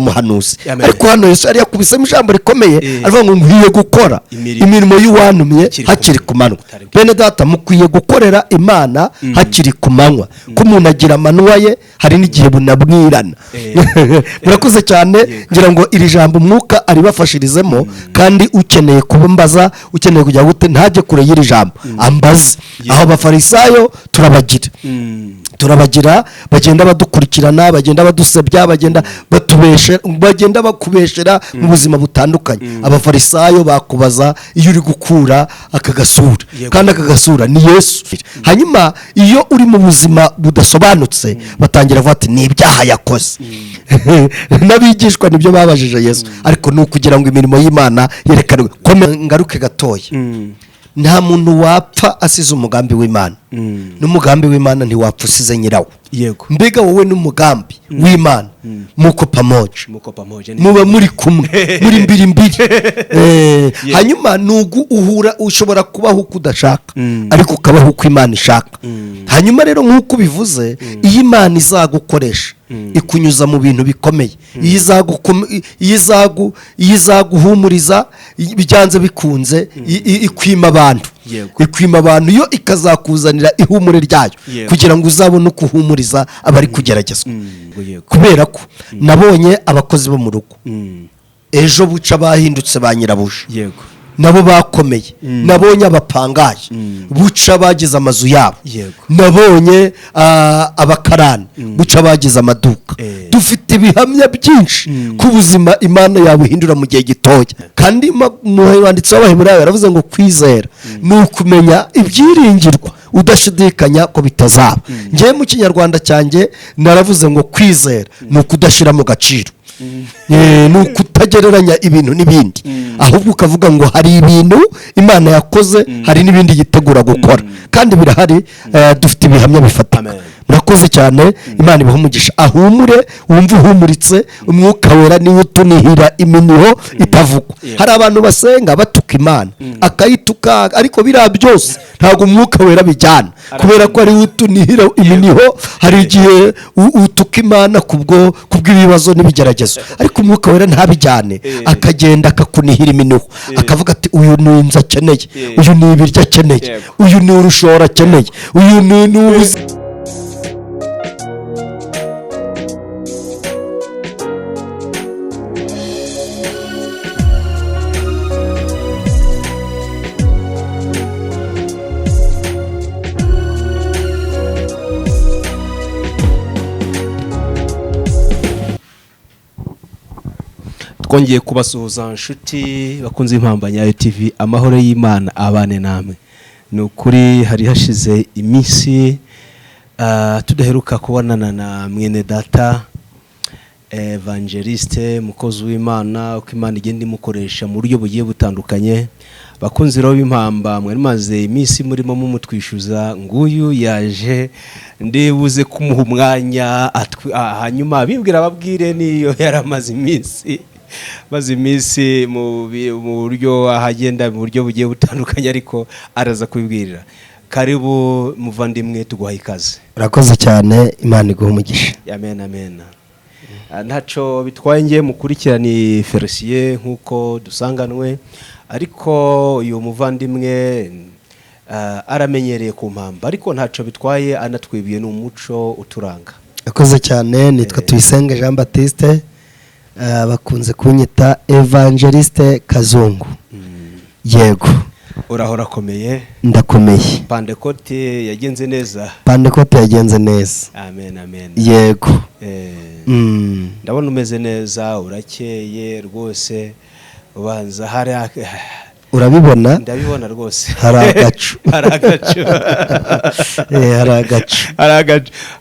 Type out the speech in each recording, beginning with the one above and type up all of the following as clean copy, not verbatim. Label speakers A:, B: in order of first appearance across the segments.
A: umuhanuzi ariko hano Yesu yari yakubisemo ijambo rikomeye aravuga ngo nkwiye gukora imirimo y'uwantumye hakiri ku manywa. Bene data mukwiye gukorera Imana hakiri ku manywa ko umuntu agira amanwa ye hari n'igihe bunabwirana. Murakoze cyane ngira ngo iri jambo umwuka aribafashirizemo kandi ukeneye kubambaza ukeneye kujya gute ntaje kure y'iri jambo ambaze. Aho abafarisayo turabagira bagenda badukurikirana bagenda badusebya bagenda batubesha bagenda bakubeshera mu buzima butandukanye. Abafarisayo bakubaza iyo uri gukura akagasura kandi akagasura ni Yesu. Hanyuma iyo uri mu buzima budasobanutse batangira kuvuga ati ni ibyaha yakoze. N'abigishwa nibyo babajije Yesu ariko ni ukugira ngo imirimo y'Imana yerekanwe. Ngaruke gatoya nta muntu wapfa asize umugambi w'Imana n'umugambi w'Imana ntiwapfa usize nyirawo.
B: Yego
A: Mbega wowe n'umugambi w'Imana muko pamoja muba muri kumwe muri mbiri hanyuma nugu uhura ushobora kubaho kudashaka ariko ukabaho uko Imana ishaka. Hanyuma rero nk'uko bivuze iyi Imana izagukoresha ikunyuza mu bintu bikomeye izaguhumuriza bijyanze bikunze ikwima abantu yo ikazakuzanira ihumure ryayo kugira ngo uzabone uko uhumuriza abari kugeragezwa. Kubera ko nabonye abakozi bo mu rugo ejo buca bahindutse ba nyirabuja nabo bakomeye. Nabonye abapangaye buca bagize amazu yabo. Nabonye abakarani buca bagize amaduka. Dufite ibihamya byinshi ku buzima Imana yabuhindura mu gihe gitoya. Kandi wanditse w'Abaheburayo yaravuze ngo kwizera ni ukumenya ibyiringirwa udashidikanya ko bitazaba. Ngiye mu Kinyarwanda cyanjye naravuze ngo kwizera ni ukudashira mu gaciro. Ni ukutagereranya ibintu n'ibindi ahubwo ukavuga ngo hari ibintu Imana yakoze hari n'ibindi yitegura gukora kandi birahari. Dufite ibihamya bifatika. Murakoze cyane Imana ibahe umugisha. Ahumure wumva uhumuritse umwuka wera niwe utunihira iminiho itavugwa. Hari abantu basenga batuka Imana akayituka ariko biriya byose ntabwo umwuka wera bijyana kubera ko ari utunihira iminiho. Hari igihe utuka Imana kubw'ibibazo n'ibigeragezo ariko umwuka wera ntabijyane akagenda akakunihira iminiho akavuga ati uyu ni inzu akeneye uyu ni ibiryo akeneye uyu ni urushora akeneye uyu ni ubuzi.
B: Twongeye kubasuhuza inshuti bakunze Impamba Nyayo TV. Amahoro y'Imana abane namwe. Ni ukuri hari hashize iminsi tudaheruka kubonana na mwene data evangeliste mukozi w'Imana uko Imana igenda imukoresha mu buryo bugiye butandukanye. Bakunzi rero b'Impamba mwari maze iminsi murimo mumutwishyuza nguyu yaje ndibuze kumuha umwanya hanyuma bibwira ababwire niyo yaramaze iminsi mu buryo ahagenda mu buryo bugiye butandukanye ariko araza kubibwirira. Karibu muvandimwe tuguhaye ikaze.
A: Urakoze cyane Imana iguhe umugisha.
B: Amen amen. Ntaco bitwaye ngiye mukurikirani Felicien nkuko dusanganwe ariko uyu muvandimwe aramenyereye ku Mpamba ariko ntaco bitwaye anatwibiye n'umuco uturanga.
A: Urakoze cyane nitwa Tuyisenge Jean Baptiste bakunze kunyita Evangeliste Kazungu. Yego
B: urahora komeye.
A: Ndakomeye.
B: Pandekote yagenze neza.
A: Pandekote yagenze neza.
B: Amen amen.
A: Yego
B: ndabona umeze neza urakeye rwose ubanza hari
A: urabibona.
B: Ndabibona rwose
A: hari agacu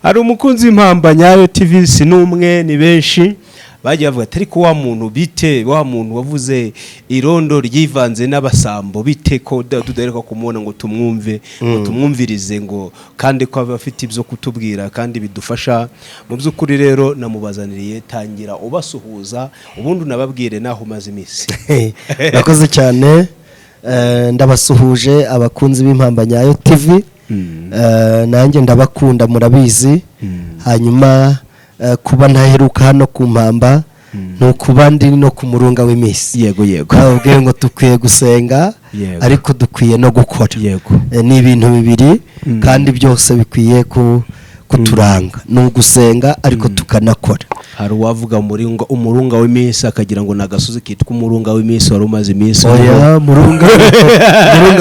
B: hari umukunzi w'Impamba Nyayo TV si n'umwe ni benshi bagiye bavuga ati ariko wa muntu bite wa muntu wavuze irondo ryivanze n'abasambo bite ko tudareka kumubona ngo tumwumve ngo tumwumvirize ngo kandi ko abafite ibyo kutubwira kandi bidufasha mu by'ukuri. Rero namubazaniriye tangira ubasuhuza ubundi nababwire naho umaze iminsi.
A: Nakoze cyane ndabasuhuje abakunzi b'Impamba Nyayo TV. Nanjye ndabakunda murabizi. Hanyuma kuba ntaheruka hano ku Mpamba no kubandi no ku murunga w'iminsi.
B: Yego
A: bababwiye ngo dukwiye gusenga ariko dukwiye no gukora. Ni ibintu bibiri kandi byose bikwiye kuturanga. Ni ugusenga ariko tukanakora.
B: Hari uwavuga umurunga w'iminsi akagira ngo nagasozi kitwa umurunga w'iminsi wari umaze iminsi.
A: Oya, murunga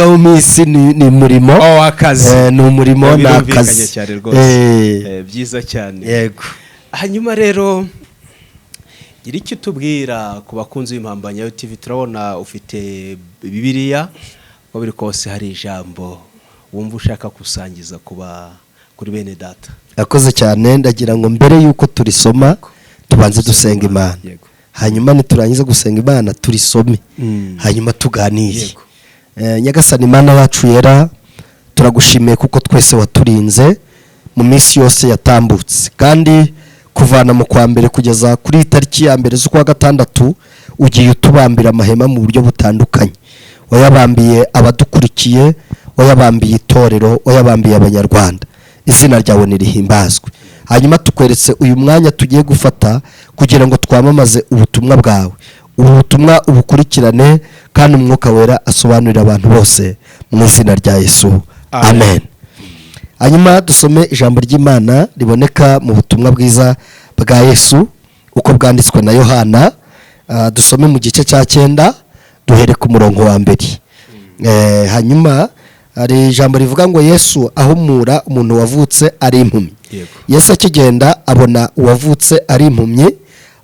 A: w'iminsi ni umurimo.
B: Akazi.
A: Ni umurimo n'akazi.
B: Byiza cyane.
A: Yego.
B: Hanyuma rero gira icyo tubwira ku bakunzi b'Impambanyi TV. Turabona ufite Bibiliya, uko biri kose hari ijambo wumva ushaka gusangiza kuri bene data.
A: Akoze cyane. Ndagira ngo mbere yuko turisoma tubanze dusenga Imana, hanyuma niturangiza gusenga Imana turisome, hanyuma tuganire. Nyagasani Imana yacu yera, turagushimiye kuko twese waturinze mu minsi yose yatambutse, kandi kuvana mu kwa mbere kugeza kuri tariki ya mbere z'ukwa gatandatu ugiye utubambira amahema mu buryo butandukanye. Wayabambiye abadukurikiye, wayabambiye itorero, wayabambiye abanyarwanda. Izina ryawe nirihimbazwe. Hanyuma tukweretse uyu mwanya tugiye gufata kugira ngo twamamaze ubutumwa bwawe. Ubutumwa ubukurikirane kandi umwuka wera asobanurira abantu bose mu izina rya Yesu. Amen. Hanyuma dusome ijambo ry'Imana riboneka mu butumwa bwiza bwa Yesu uko bwanditswe na Yohana. Dusome mu gice cya 9 duhere ku murongo wa 2. Hanyuma hari ijambo rivuga ngo Yesu ahumura umuntu wavutse ari impumyi. Yesu akigenda abona uwavutse ari impumyi,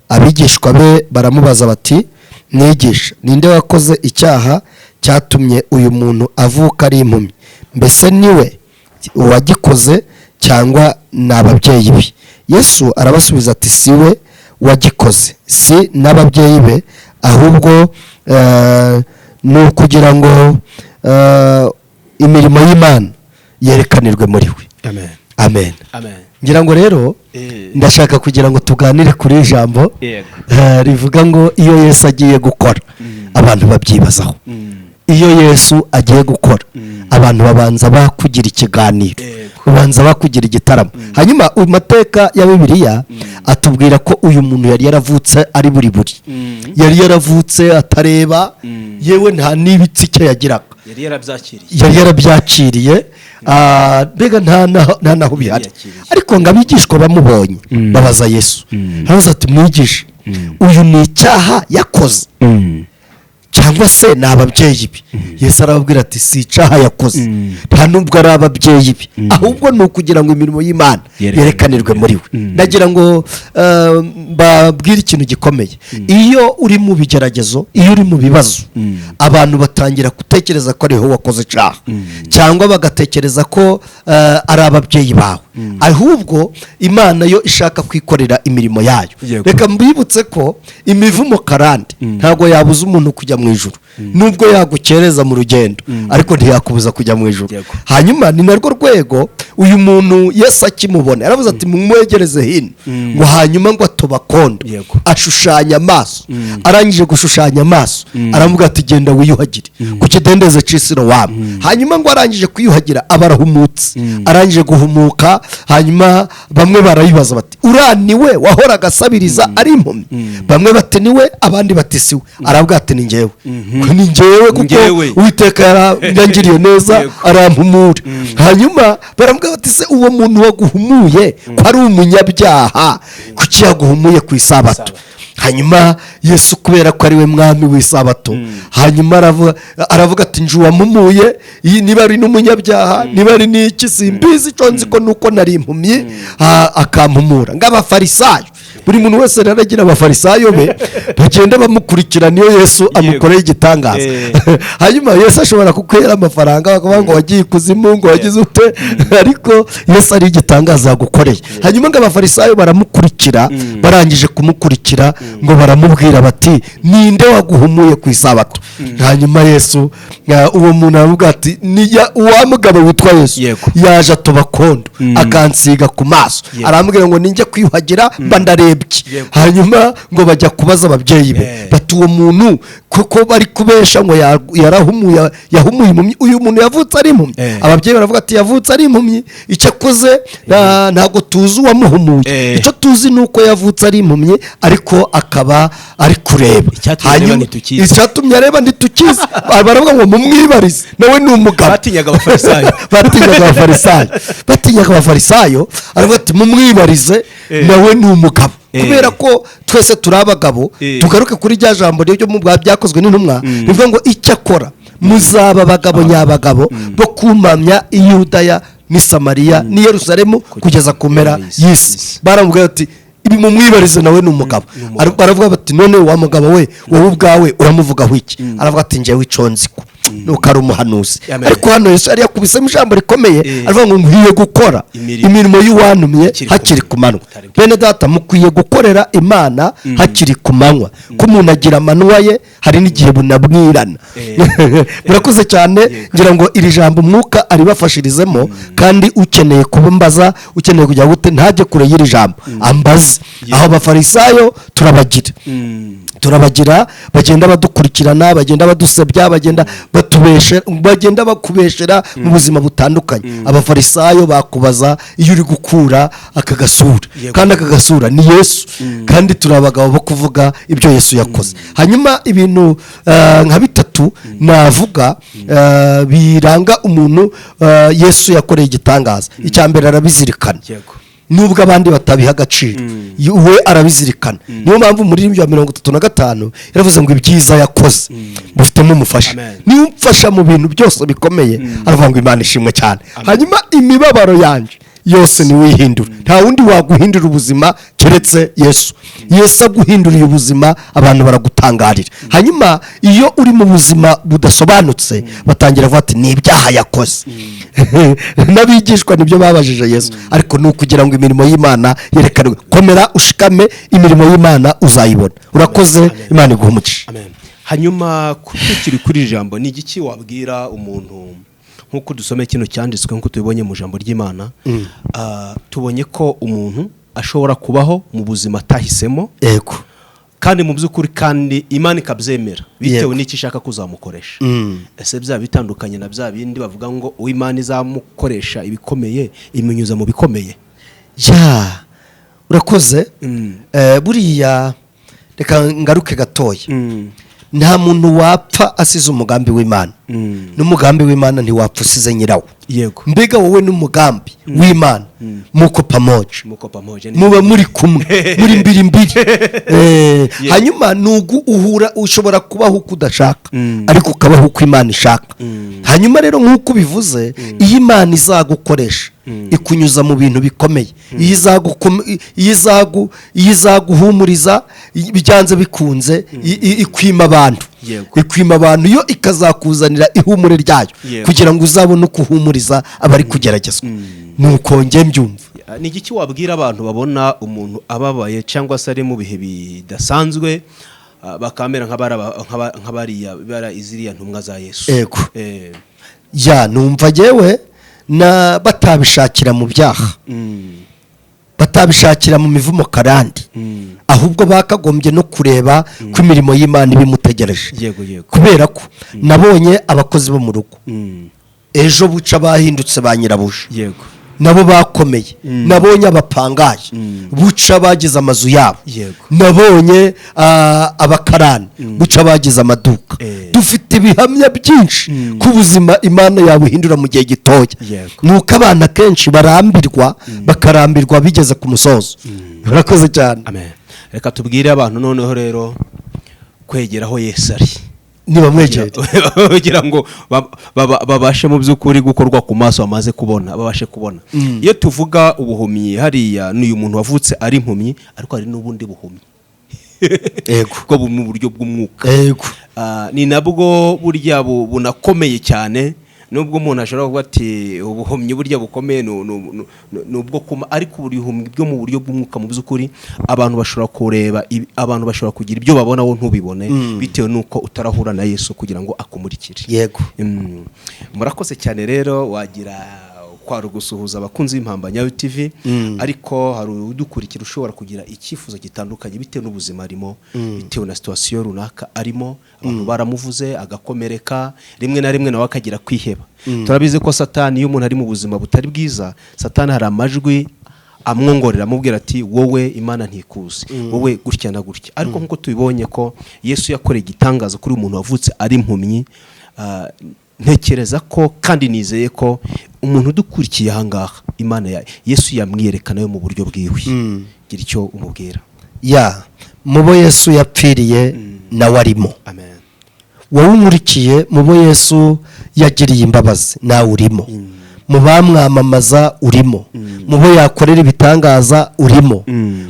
A: abigishwa be baramubaza bati, mwigisha, ninde wakoze icyaha cyatumye uyu muntu avuka ari impumyi? Mbese niwe uwagikoze cyangwa n'ababyeyi be? Yesu arabasubiza ati, siwe wagikoze, si n'ababyeyi be, ahubwo ni ukugira ngo imirimo y'Imana yerekanirwe muri we. Amen. Ngira ngo rero ndashaka kugira ngo tuganire kuri ijambo rivuga ngo iyo Yesu agiye gukora abantu babyibazaho. Iyo Yesu agiye gukora abantu babanza bakugira ikiganiro, babanza bakugira igitaramo. Hanyuma uyu mateka ya Bibiliya atubwira ko uyu muntu yari yaravutse ari buri yari yaravutse atareba, yewe nta n'ibitsike yagiraga. Yari yarabyakiriye. Mbega nta naho bihari. Ariko ngo abigishwa bamubonye babaza Yesu, haravuze ati, mwigisha, uyu ni icyaha yakoze cyangwa se ni ababyeyi be? Yesu arababwira ati, si icyaha yakoze, nta nubwo ari ababyeyi be, ahubwo ni ukugira ngo imirimo y'Imana yerekanirwe muri we. Ndagira ngo babwire ikintu gikomeye. Iyo uri mu bigeragezo, iyo uri mu bibazo, abantu batangira gutekereza ko ariho wakoze icyaha, cyangwa bagatekereza ko ari ababyeyi bawe, ahubwo Imana yo ishaka kwikorera imirimo yayo. Reka mbibutse ko imivumo karande ntago yabuza umuntu kujya mu ijuru, nubwo yagukereza mu rugendo, ariko ntiyakubuza kujya mu ijuru. Hanyuma ni narwo rwego uyu muntu Yesu akimubona yaravuze ati, mumwegereze hino, ngo hanyuma ngo atobakondo, ashushanya amaso. Arangije gushushanya amaso aravuga ati, genda wiyuhagire ku kidendeze c'Isilowamu. Hanyuma ngo arangije kwiyuhagira abarahumutse. Arangije guhumuka, hanyuma bamwe barayibaza bati, uraniwe wahoraga asabiriza ari impumyi? Bamwe bati niwe, abandi bati siwe. Aravuga ati, ni njyewe. Ni njyewe kuko Uwiteka yarangiriye neza arampumura. Hanyuma baravuga bati, se uwo muntu waguhumuye ko ari umunyabyaha, kuki yaguhumuye ku isabato? Hanyuma Yesu kubera ko ari we mwami w'isabato, hanyuma aravuga ati, nje uwampumuye, niba ari n'umunyabyaha, niba ari n'iki simbizi, icyo nzi ko nuko nari impumyi akampumura. Ng'abafarisayo, buri muntu wese aragira abafarisayo be bagenda bamukurikirana iyo Yesu amukoreye igitangaza. Hanyuma Yesu ashobora kukwera amafaranga bakavuga ngo wagiye ikuzimu, ngo wagize ute, ariko Yesu ari igitangaza yagukoreye. Hanyuma ng'abafarisayo baramukurikira, barangije kumukurikira ngo baramubwira bati, ninde waguhumuye ku isabato? Hanyuma Yesu uwo muntu aravuga ati, uwa mugabo witwa Yesu yaje atobakondo akansiga ku maso, arambwira ngo ninjye kwiyuhagira mba ndarebye. barebye hanyuma ngo bajya kubaza ababyeyi be bati uwo muntu kuko bari kubesha ngo yahumuye impumyi, uyu muntu yavutse ari impumyi. Ababyeyi baravuga ati yavutse ari impumyi, icyo akoze ntabwo tuzi uwamuhumuye, icyo tuzi ni uko yavutse ari impumyi ariko akaba ari kureba. Icyatumye areba ntitukizi. Baravuga ngo mumwibarize, nawe ni umugabo.
B: Batinyaga abafarisayo
A: batinyaga abafarisayo, aravuga ati mumwibarize, nawe ni umugabo. Kubera ko twese turi abagabo, tugaruke kuri rya jambo ryo mu byakozwe n'intumwa bivuga ngo icyo akora muzaba abagabo nyabagabo bo kumamya i Yudaya n'i Samariya n'i Yerusalemu kugeza ku mpera y'isi. Baramubwira ati ibi mumwibarize, nawe ni umugabo. Baravuga bati none wa mugabo we, wowe ubwawe uramuvugaho iki? Aravuga ati njyewe icyo nziko nuko ari umuhanuzi. Ariko hano Yesu yari yakubisemo ijambo rikomeye, aravuga ngo nkwiye gukora imirimo y'uwantumye hakiri ku manywa. Bene data, mukwiye gukorera Imana hakiri ku manywa, ko umuntu agira amanywa ye, hari n'igihe bunabwirana. Murakoze cyane, ngira ngo iri jambo umwuka aribafashirizemo, kandi ukeneye kubambaza, ukeneye kujya gute, ntajye kure y'iri jambo ambaze. Aho abafarisayo turabagira bagenda badukurikirana, bagenda badusebya, bagenda bakubeshera mu buzima butandukanye. Abafarisayo bakubaza iyo uri gukura akagasura, kandi akagasura ni Yesu, kandi turi abagabo bo kuvuga ibyo Yesu yakoze. Hanyuma ibintu nka bitatu navuga biranga umuntu Yesu yakoreye igitangaza. Icya mbere, arabizirikana nubwo abandi batabiha agaciro, we arabizirikana. Niyo mpamvu muri 35 yaravuze ngo ibyiza yakoze bufitemo umufasha. Niyo umfasha mu bintu byose bikomeye, aravuga ngo Imana ishimwe cyane. Hanyuma imibabaro yanjye yose ni wihindura, nta wundi waguhindura ubuzima keretse Yesu. Yesu aguhinduriye ubuzima, abantu baragutangarira. Hanyuma iyo uri mu buzima budasobanutse, batangira kuvuga ati ni ibyaha yakoze. N'abigishwa nibyo babajije Yesu, ariko ni ukugira ngo imirimo y'Imana yerekanwe. Komera ushikame, imirimo y'Imana uzayibona. Urakoze, Imana iguhe umugisha.
B: Hanyuma tukiri kuri ijambo, ni igiki wabwira umuntu nkuko dusome kino cyanditswe nkuko tubibonye mu jambo ry'Imana? Tubonye ko umuntu ashobora kubaho mu buzima atahisemo,
A: yego,
B: kandi mu by'ukuri kandi Imana ikabyemera bitewe n'iki ishaka kuzamukoresha. Ese bya bitandukanye na bya bindi bavuga ngo Imana izamukoresha ibikomeye imunyuza mu bikomeye?
A: Urakoze. Buriya reka ngaruke gatoya. Nta muntu wapfa asize umugambi w'Imana, n'umugambi w'Imana ntiwapfa usize nyirawo.
B: Yego.
A: Mbega wowe n'umugambi w'Imana muko pamoja, muba muri kumwe, muri mbiri. Hanyuma nugu uhura, ushobora kubaho uko udashaka, ariko ukabaho uko Imana ishaka. Hanyuma rero nk'uko bivuze, iyo Imana izagukoresha ikunyuza mu bintu bikomeye, izaguhumuriza, byanze bikunze ikwima abantu, iyo ikazakuzanira ihumure ryayo, kugira ngo uzabone uko uhumuriza abari kugeragezwa. Nuko njye mbyumva.
B: Ni igiki wabwira abantu babona umuntu ababaye cyangwa se ari mu bihe bidasanzwe, bakamera nk'abariya iziriya ntumwa za Yesu?
A: Yego. Numva jewe batabishakira mu byaha, batabishakira mu mivumo karandi, ahubwo bakagombye no kureba ko imirimo y'Imana ibimutegereje. Kubera ko nabonye abakozi bo mu rugo ejo buca bahindutse ba nyirabuja, nabo bakomeye. Nabonye abapangaye buca bagize amazu yabo. Nabonye abakarani buca bagize amaduka. Dufite ibihamya byinshi ku buzima Imana yabuhindura mu gihe gitoya. Nuko abana kenshi barambirwa, bakarambirwa bigeze ku musozo. Urakoze cyane.
B: Amen. Reka tubwire abantu noneho rero kwegeraho Yesu ari,
A: niba mwegera
B: kugira ngo babashe mu by'ukuri gukorwa ku maso bamaze kubona, babashe kubona. Iyo tuvuga ubuhumyi, hariya n'uyu muntu wavutse ari impumyi, ariko hari n'ubundi buhumyi bwo mu buryo bw'umwuka. Ni nabwo burya bunakomeye cyane, nubwo umuntu ashobora kuvuga ati ubuhumyi burya bukomeye nubwo ariko ubuhumyi bwo mu buryo bw'umwuka mu by'ukuri abantu bashobora kureba, abantu bashobora kugira ibyo babona wowe ntubibone, bitewe nuko utarahura na Yesu kugira ngo akumurikire.
A: Yego.
B: Murakoze cyane rero, wagira kwari ugusuhuza abakunzi b'impamba Nyayo TV, ariko hari udukurikira ushobora kugira icyifuzo gitandukanye bitewe n'ubuzima arimo, bitewe na situation runaka arimo, abantu baramuvuze agakomereka, rimwe na rimwe nawe akagira kwiheba. Turabizi ko Satani iyo umuntu ari mu buzima butari bwiza, Satani hari amajwi amwongorera amubwira ati wowe Imana ntikuzi, wowe gutya na gutya. Ariko nkuko tubibonye ko Yesu yakoreye igitangaza kuri umuntu wavutse ari impumyi, ntekereza ko kandi nizeye ko umuntu udukurikiye ahangaha Imana Yesu yamwiyerekana yo mu buryo bwiwe. Gira icyo umubwira.
A: Mubo Yesu yapfiriye nawe arimo.
B: Amen.
A: Wowe umurikiye mubo Yesu yagiriye imbabazi nawe urimo. Mu bamwamamaza urimo. Mubo yakorera ibitangaza urimo.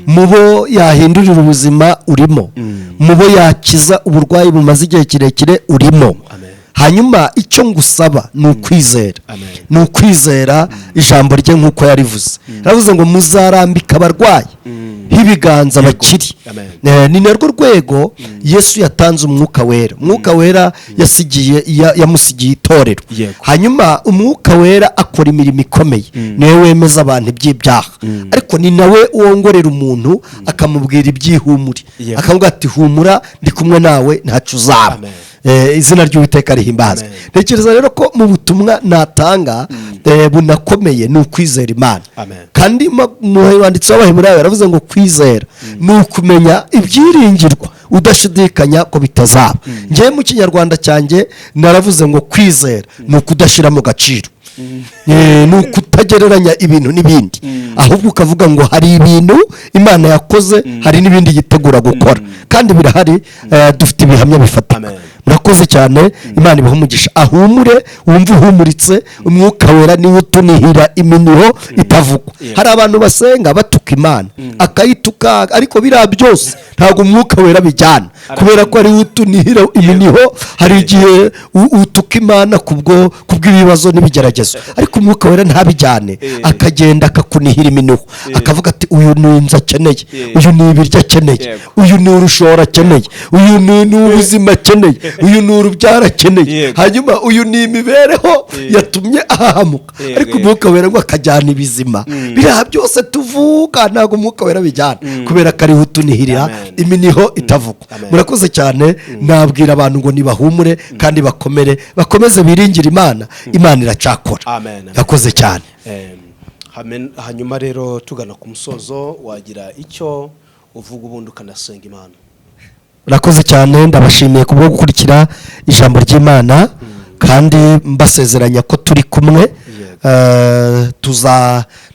A: Mubo yahindurira ubuzima urimo. Mubo yakiza uburwayi bumaze igihe kirekire urimo. Hanyuma icyo ngusaba ni ukwizera. Ni ukwizera ijambo rye nk'uko yarivuze. Yaravuze ngo muzarambika abarwayi hibiganza bakiri. Ni narwo rwego Yesu yatanze umwuka wera. Umwuka wera yamusigiye itorero. Hanyuma umwuka wera akora imirimo ikomeye. Niwe wemeza abantu iby'ibyaha. Ariko ni nawe wongorera umuntu akamubwira ibyihumure. Akavuga ati humura ndi kumwe nawe ntacyo uzaba. Izina ry'Uwiteka rihimbazwe. Ntekereza rero ko mu butumwa natanga bunakomeye ni ukwizera Imana. Kandi mu wanditsi w'Abaheburayo yaravuze ngo kwizera ni ukumenya ibyiringirwa udashidikanya ko bitazaba. Ngiye mu Kinyarwanda cyanjye naravuze ngo kwizera ni ukudashira mu gaciro. Ni ukutagereranya ibintu n'ibindi, ahubwo ukavuga ngo hari ibintu Imana yakoze, hari n'ibindi yitegura gukora, kandi birahari. Dufite ibihamya bifatika. Murakoze cyane, Imana ibahe umugisha. Ahumure, wumva uhumuritse, umwuka wera niwe utunihira iminiho itavugwa. Hari abantu basenga batuka Imana akayituka, ariko biriya byose ntabwo umwuka wera bijyana, kubera ko ari utunihira iminiho. Hari igihe utuka Imana kubw'ibibazo n'ibigeragezo, ariko umwuka wera ntabijyane, akagenda akakunihira iminiho, akavuga ati uyu ni inzu akeneye, uyu ni ibiryo akeneye, uyu ni urushora akeneye, uyu ni ubuzima akeneye, uyu ni urubyaro akeneye, hanyuma uyu ni imibereho yatumye ahahamuka. Ariko umwuka wera ngo akajyana ibizima. Biriya byose tuvuga ntabwo umwuka wera bijyana, kubera ko ariho utunihirira iminiho itavugwa. Murakoze cyane. Nabwira abantu ngo nibahumure kandi bakomeze biringira Imana. Imana iracakora. Murakoze cyane.
B: Hanyuma rero tugana ku musozo, wagira icyo uvuga ubundi ukanasenga Imana.
A: Murakoze cyane, ndabashimiye kubwo gukurikira ijambo ry'Imana, kandi mbasezeranya ko turi kumwe.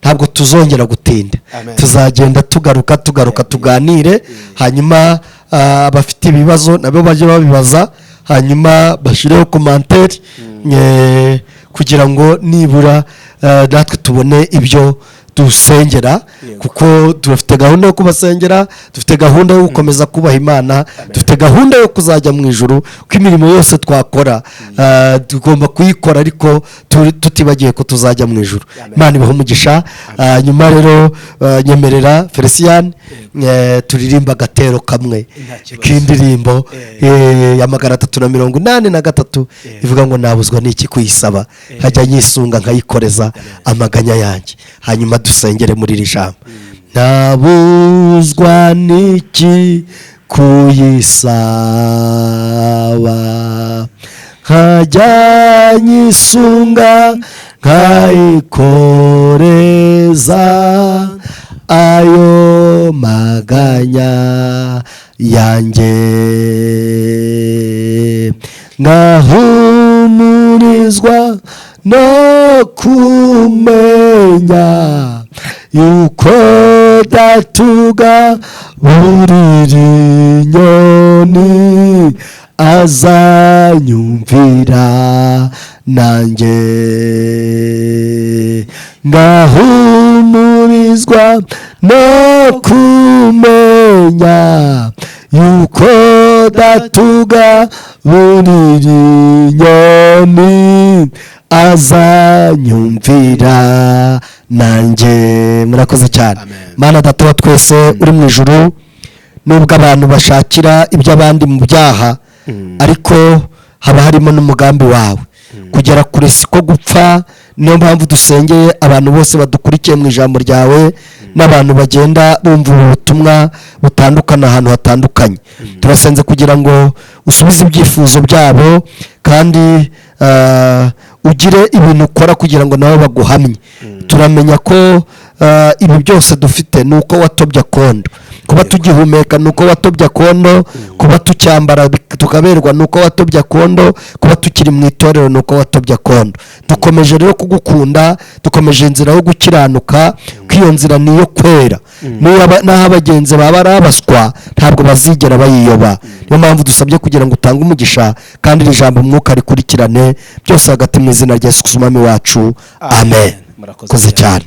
A: Ntabwo tuzongera gutinda. Tuzagenda tugaruka tuganire, hanyuma abafite ibibazo nabo bajye babibaza, hanyuma bashireho commentaire kugira ngo nibura natwe tubone ibyo dusengera, kuko dufite gahunda yo kubasengera, dufite gahunda yo gukomeza kubaha Imana, dufite gahunda yo kuzajya mu ijuru, ko imirimo yose twakora tugomba kuyikora, ariko tutibagiye ko tuzajya mu ijuru. Imana ibahe umugisha. Nyuma rero nyemerera Felicien turirimba agatero kamwe k'indirimbo ya 383 ivuga ngo nabuzwa n'iki kuyisaba, hajya nyisunga nkayikoreza amaganya yanjye. Hanyuma dusengere muri iri jambo. Nabuzwa n'iki kuyisaba, hajya nyisunga nkayikoreza ayo maganya yanjye. Ngahumurizwa no kumenya yuko datuga buriri nyoni azanyumvira nanjye. Ngahumurizwa no kumenya yuko datuga buriri nyoni azanyumvira nanjye. Murakoze cyane. Mana Data wa twese uri mu ijuru, nubwo abantu bashakira iby'abandi mu byaha, ariko haba harimo n'umugambi wawe. Kugera kure siko gupfa, niyo mpamvu dusengeye abantu bose badukurikiye mu ijambo ryawe n'abantu bagenda bumva ubutumwa butandukana ahantu hatandukanye. Turasenze kugira ngo usubize ibyifuzo byabo kandi ugire ibintu ukora kugira ngo nabo baguhamye. Turamenya ko ibi byose dufite ni uko watobye akondo, kuba tugihumeka ni uko watobye akondo, kuba tucyambara tukaberwa ni uko watobye akondo, kuba tukiri mu itorero ni uko watobye akondo. Dukomeje rero kugukunda, dukomeje inzira yo gukiranuka, ko iyo nzira niyo kwera, n'aho abagenzi baba ari abaswa ntabwo bazigera bayiyoba. Niyo mpamvu dusabye kugira ngo utange umugisha kandi iri jambo umwuka rikurikirane byose hagati mu izina rya Yesu Umwami wacu, amen. Murakoze cyane.